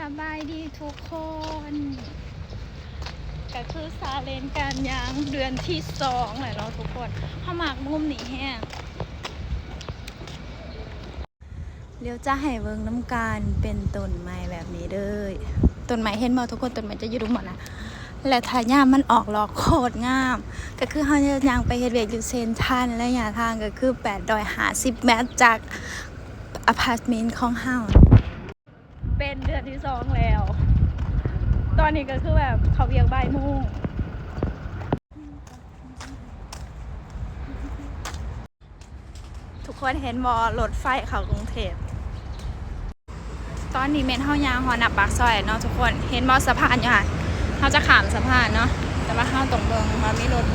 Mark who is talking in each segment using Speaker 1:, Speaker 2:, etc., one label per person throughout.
Speaker 1: สบายดีทุกคนก็คือซาเลนการยางเดือนที่2เลยเนาะทุกคนเข้าหมากมุมนี่แห้งเดี๋ยวจะให้เบิ่งน้ำการเป็นต้นไม้แบบนี้เด้อต้นไม้เห็นบ่ทุกคนต้นไม้จะอยู่ตรงหมดนะและถ้ายามมันออกหลอกโคตรงามก็คือเฮาจะย่างไปเฮ็ดเวียกอยู่เซนทรัลและระยะทางก็คือ850 เมตรจากอพาร์ตเมนต์ของเฮาเป็นเดือนที่2แล้วตอนนี้ก็คือแบบเขาเวียงบ่ายโมงทุกคนเห็นบอรถไฟเขากรุงเทพตอนนี้เมนเฮายางหอนับปากซอยเนาะทุกคนเห็นบอสะพานอยู่ค่ะเขาจะขามสะพานเนาะแต่ว่าเข้าตรงเบิงมามีรถ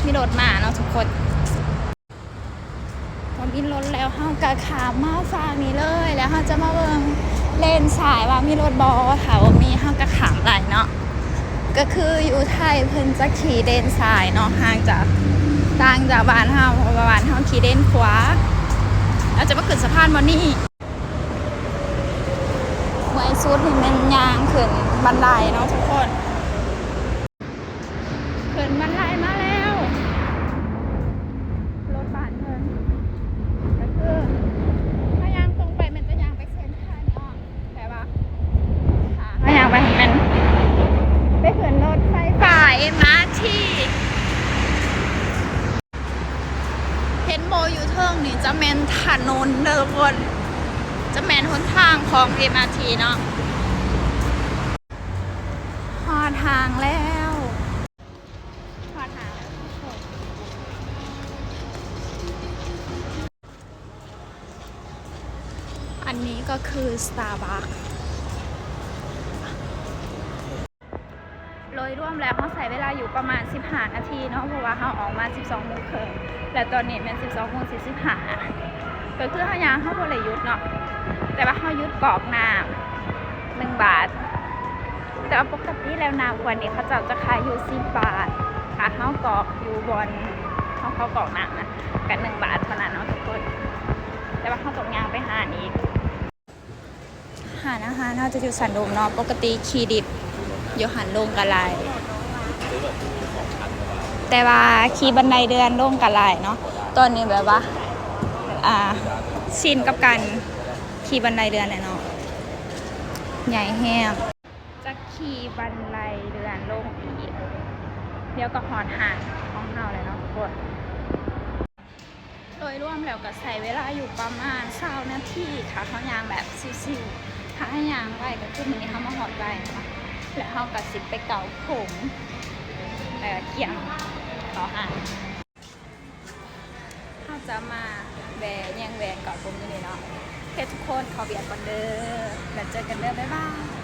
Speaker 1: มีรถมาเนาะทุกคนพอมีรถแล้วเขากะขามมาฝั่งนี้เลยแล้วเขาจะมาเบิงเลนสายว่ามีรถบอค่ะว่ามีเขากะขามไหลเนาะก็คืออยู่ไทยเพิ่นจะขี่เลนสายเนาะห่างจากต่างจากบ้านเฮาเพราะว่าบ้านเฮาขี่เลนขวาแล้วจะมาขึ้นสะพานวันนี้เมื่อสุดนี่มันยางขึ้นบันไดเนาะทุกคนขึ้นบันไดมาแล้วรถบ้านเพิ่นก็คือถ้ายางตรงไปมันจะยางไปเส้นทางเนาะแต่ว่าถ้ายางไปมันไปขึ้นรถไฟฟ้า MRT เห็นโมอยู่เทิงนี่จะแมนถนนเดินวนจะแมนหนทางของ MRT เนาะหอทางแล้วหอทางแล้วอันนี้ก็คือ Starbucks โดยรวมแล้วเขาใส่เวลาอยู่ประมาณ15 นาทีเนาะเพราะว่าเขาออกมา12 โมงครึ่งและตอนนี้เป็น12 โมง 45ก็คือเขายางเขาบ่ได้หยุดเนาะแต่ว่าเขาหยุดกรอกน้ำ1 บาทแต่ว่าปกติแล้วน้ำกว่านี้เขาจะขายอยู่10 บาทค่ะเขากรอกอยู่บนเขากรอกน้ำนะกัน1 บาทเท่านั้นเนาะทุกคนแต่ว่าเขาต้องยางไปหาอีกหานะคะน่าจะอยู่สันโดมเนาะปกติขี่ดิบอยู่หันลงกะไรแต่ว่าขี่บันไดเดือนลงกะไรเนาะตอนนี้แบบว่าชินกับการขี่บันไดเดือนเนาะใหญ่แห้งจะขี่บันไดเดือนลงอีกเดี๋ยวก็หอดห่างของเฮาเลยเนาะทุกคนโดยรวมแล้วก็ใส่เวลาอยู่ประมาณ20 นาทีค่ะเขายางแบบซิวๆถ้าให้ยางไว้ก็คือมันนี้เขามาหอดไว้นะคะแล้วเขาก็สิไปเก่าผมเกี่ยงเขาห่างเขาจะมาแหวนยังแหวนเก่าผมอยู่นี่เนาะทุกคนขอเบียดก่อนเด้อแล้วเจอกันเด้อบ๊ายบาย